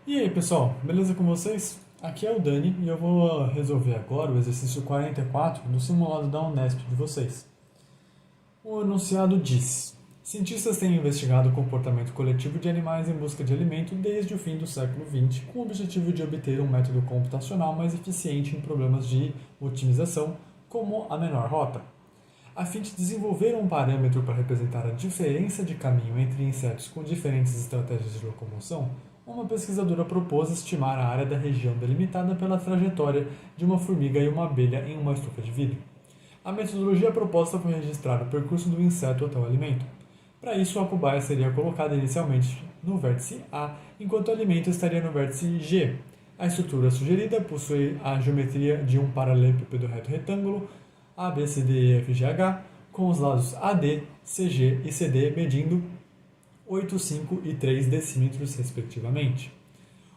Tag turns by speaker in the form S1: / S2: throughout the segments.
S1: E aí, pessoal, beleza com vocês? Aqui é o Dani e eu vou resolver agora o exercício 44 do simulado da Unesp de vocês. O enunciado diz: cientistas têm investigado o comportamento coletivo de animais em busca de alimento desde o fim do século XX, com o objetivo de obter um método computacional mais eficiente em problemas de otimização, como a menor rota. A fim de desenvolver um parâmetro para representar a diferença de caminho entre insetos com diferentes estratégias de locomoção, uma pesquisadora propôs estimar a área da região delimitada pela trajetória de uma formiga e uma abelha em uma estufa de vidro. A metodologia proposta foi registrar o percurso do inseto até o alimento. Para isso, a cobaia seria colocada inicialmente no vértice A, enquanto o alimento estaria no vértice G. A estrutura sugerida possui a geometria de um paralelepípedo reto retângulo ABCDEFGH, com os lados AD, CG e CD medindo 8, 5 e 3 decímetros, respectivamente.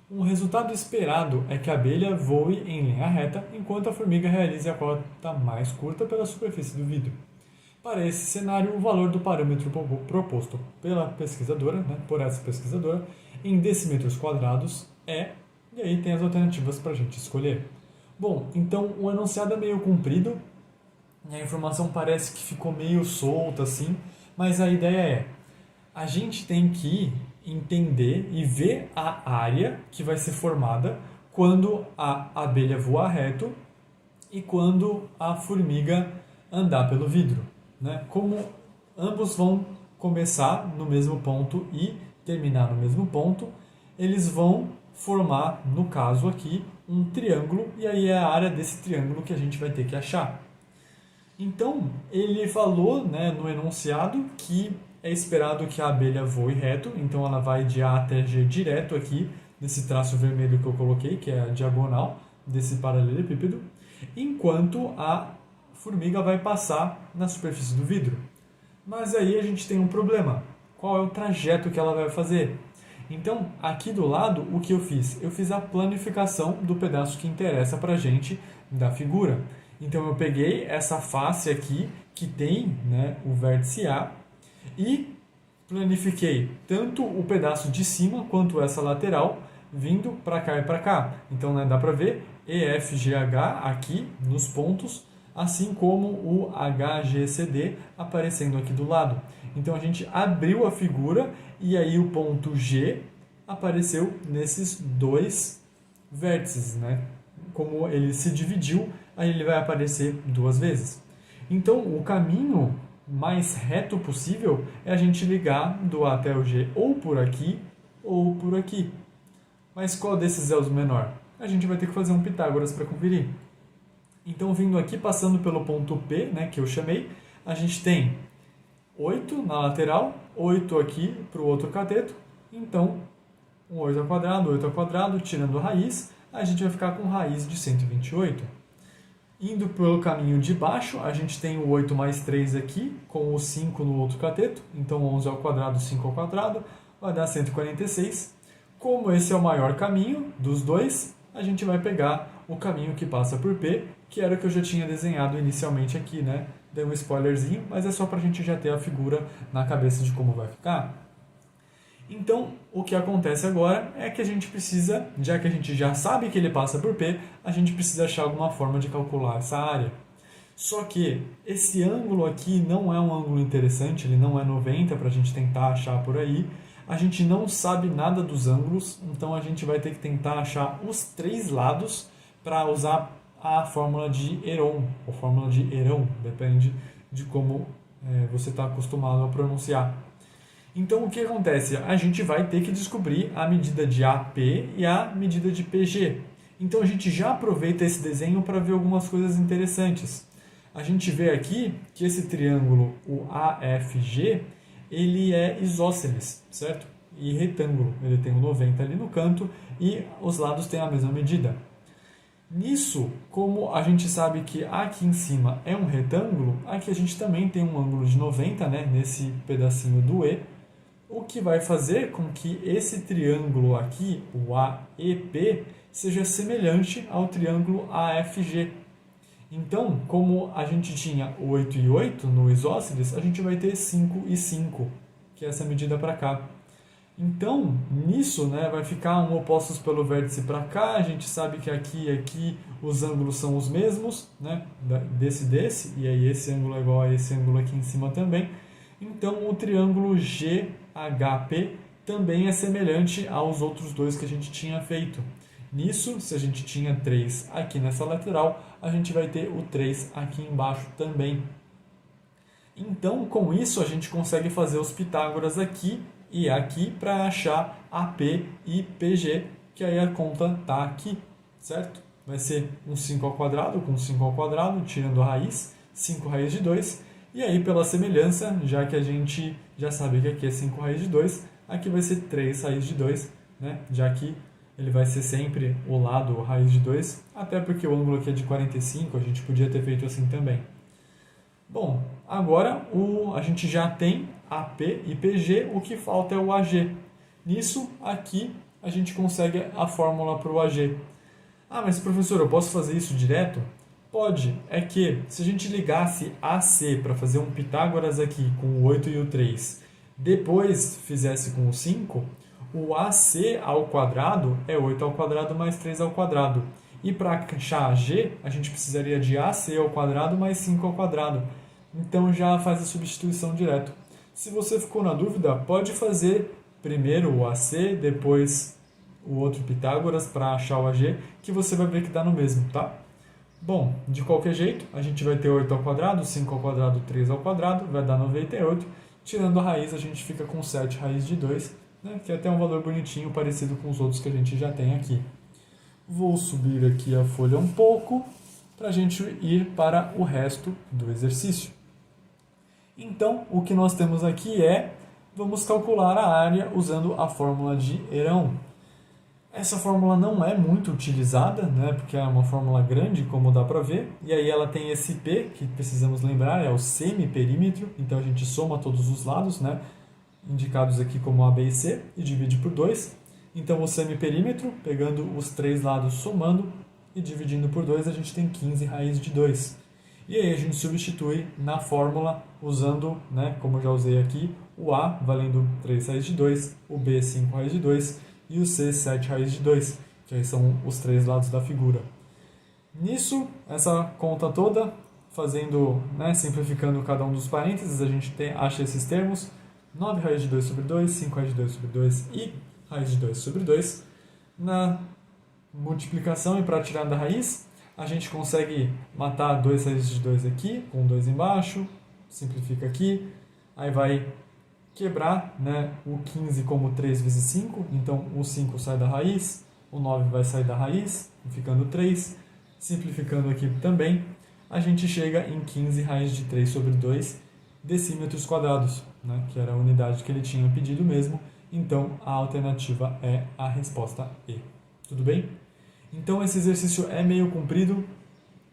S1: Um resultado esperado é que a abelha voe em linha reta, enquanto a formiga realize a rota mais curta pela superfície do vidro. Para esse cenário, o valor do parâmetro proposto pela pesquisadora, por essa pesquisadora, em decímetros quadrados é, e aí tem as alternativas para a gente escolher. Bom, então o enunciado é meio comprido, e a informação parece que ficou meio solta assim, mas a ideia é: a gente tem que entender e ver a área que vai ser formada quando a abelha voar reto e quando a formiga andar pelo vidro, né? Como ambos vão começar no mesmo ponto e terminar no mesmo ponto, eles vão formar, no caso aqui, um triângulo, e aí é a área desse triângulo que a gente vai ter que achar. Então, ele falou, né, no enunciado que é esperado que a abelha voe reto, então ela vai de A até G direto aqui, nesse traço vermelho que eu coloquei, que é a diagonal desse paralelepípedo, enquanto a formiga vai passar na superfície do vidro. Mas aí a gente tem um problema. Qual é o trajeto que ela vai fazer? Então, aqui do lado, o que eu fiz? Eu fiz a planificação do pedaço que interessa para a gente da figura. Então, eu peguei essa face aqui, que tem, né, o vértice A, e planifiquei tanto o pedaço de cima quanto essa lateral, vindo para cá e para cá. Então, né, dá para ver EFGH aqui nos pontos, assim como o HGCD aparecendo aqui do lado. Então, a gente abriu a figura e aí o ponto G apareceu nesses dois vértices, né? Como ele se dividiu, aí ele vai aparecer duas vezes. Então, o caminho mais reto possível é a gente ligar do A até o G ou por aqui ou por aqui. Mas qual desses é o menor? A gente vai ter que fazer um Pitágoras para conferir. Então, vindo aqui, passando pelo ponto P, né, que eu chamei, a gente tem 8 na lateral, 8 aqui para o outro cateto. Então, um 8 ao quadrado, tirando a raiz, a gente vai ficar com raiz de 128. Indo pelo caminho de baixo, a gente tem o 8 mais 3 aqui, com o 5 no outro cateto. Então, 11 ao quadrado, 5 ao quadrado, vai dar 146. Como esse é o maior caminho dos dois, a gente vai pegar o caminho que passa por P, que era o que eu já tinha desenhado inicialmente aqui, né? Dei um spoilerzinho, mas é só para a gente já ter a figura na cabeça de como vai ficar. Então, o que acontece agora é que a gente precisa, já que a gente já sabe que ele passa por P, a gente precisa achar alguma forma de calcular essa área. Só que esse ângulo aqui não é um ângulo interessante, ele não é 90 para a gente tentar achar por aí. A gente não sabe nada dos ângulos, então a gente vai ter que tentar achar os três lados para usar a fórmula de Heron, ou fórmula de Herão, depende de como você está acostumado a pronunciar. Então, o que acontece? A gente vai ter que descobrir a medida de AP e a medida de PG. Então, a gente já aproveita esse desenho para ver algumas coisas interessantes. A gente vê aqui que esse triângulo, o AFG, ele é isósceles, certo? E retângulo. Ele tem um 90 ali no canto e os lados têm a mesma medida. Nisso, como a gente sabe que aqui em cima é um retângulo, aqui a gente também tem um ângulo de 90, né, nesse pedacinho do E, o que vai fazer com que esse triângulo aqui, o AEP, seja semelhante ao triângulo AFG. Então, como a gente tinha 8 e 8 no isósceles, a gente vai ter 5 e 5, que é essa medida para cá. Então, nisso, né, vai ficar um opostos pelo vértice para cá, a gente sabe que aqui e aqui os ângulos são os mesmos, né, desse, e aí esse ângulo é igual a esse ângulo aqui em cima também. Então, o triângulo GHP também é semelhante aos outros dois que a gente tinha feito. Nisso, se a gente tinha 3 aqui nessa lateral, a gente vai ter o 3 aqui embaixo também. Então, com isso, a gente consegue fazer os Pitágoras aqui e aqui para achar AP e PG, que aí a conta está aqui, certo? Vai ser um 5 ao quadrado com 5 ao quadrado, tirando a raiz, 5 raiz de 2. E aí, pela semelhança, já que a gente já sabe que aqui é 5 raiz de 2, aqui vai ser 3 raiz de 2, né? Já que ele vai ser sempre o lado raiz de 2, até porque o ângulo aqui é de 45, a gente podia ter feito assim também. Bom, agora a gente já tem AP e PG, o que falta é o AG. Nisso, aqui, a gente consegue a fórmula para o AG. Ah, mas professor, eu posso fazer isso direto? Pode, é que se a gente ligasse AC para fazer um Pitágoras aqui com o 8 e o 3, depois fizesse com o 5, o AC ao quadrado é 8 ao quadrado mais 3 ao quadrado. E para achar AG, a gente precisaria de AC ao quadrado mais 5 ao quadrado. Então já faz a substituição direto. Se você ficou na dúvida, pode fazer primeiro o AC, depois o outro Pitágoras para achar o AG, que você vai ver que dá no mesmo, tá? Bom, de qualquer jeito, a gente vai ter 8 ao quadrado, 5 ao quadrado, 3 ao quadrado, vai dar 98. Tirando a raiz, a gente fica com 7 raiz de 2, né, que é até um valor bonitinho, parecido com os outros que a gente já tem aqui. Vou subir aqui a folha um pouco para a gente ir para o resto do exercício. Então, o que nós temos aqui vamos calcular a área usando a fórmula de Herão. Essa fórmula não é muito utilizada, né, porque é uma fórmula grande, como dá para ver, e aí ela tem esse P, que precisamos lembrar, é o semiperímetro, então a gente soma todos os lados, né, indicados aqui como A, B e C, e divide por 2. Então, o semiperímetro, pegando os 3 lados, somando e dividindo por 2, a gente tem 15 raiz de 2. E aí a gente substitui na fórmula usando, né, como eu já usei aqui, o A valendo 3 raiz de 2, o B 5 raiz de 2 e o C 7 raiz de 2, que aí são os 3 lados da figura. Nisso, essa conta toda, fazendo, né, simplificando cada um dos parênteses, a gente acha esses termos: 9 raiz de 2 sobre 2, 5 raiz de 2 sobre 2 e raiz de 2 sobre 2. Na multiplicação e para tirar da raiz, a gente consegue matar 2 raízes de 2 aqui, com 2 embaixo, simplifica aqui, aí vai quebrar, né, o 15 como 3 vezes 5, então o 5 sai da raiz, o 9 vai sair da raiz, ficando 3, simplificando aqui também, a gente chega em 15 raiz de 3 sobre 2 decímetros quadrados, né, que era a unidade que ele tinha pedido mesmo, então a alternativa é a resposta E. Tudo bem? Então esse exercício é meio comprido,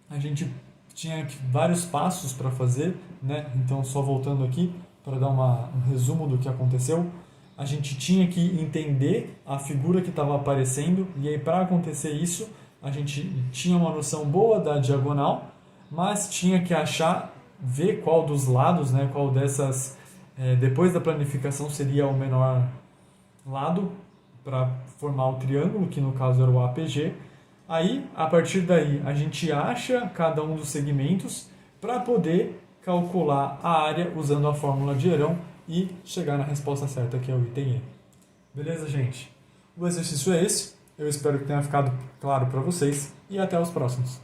S1: a gente tinha vários passos para fazer, né? Então só voltando aqui para dar um resumo do que aconteceu, a gente tinha que entender a figura que estava aparecendo, e aí para acontecer isso a gente tinha uma noção boa da diagonal, mas tinha que ver qual dos lados, né? Qual dessas, depois da planificação seria o menor lado para formar o triângulo, que no caso era o APG. Aí, a partir daí, a gente acha cada um dos segmentos para poder calcular a área usando a fórmula de Herão e chegar na resposta certa, que é o item E. Beleza, gente? O exercício é esse. Eu espero que tenha ficado claro para vocês e até os próximos.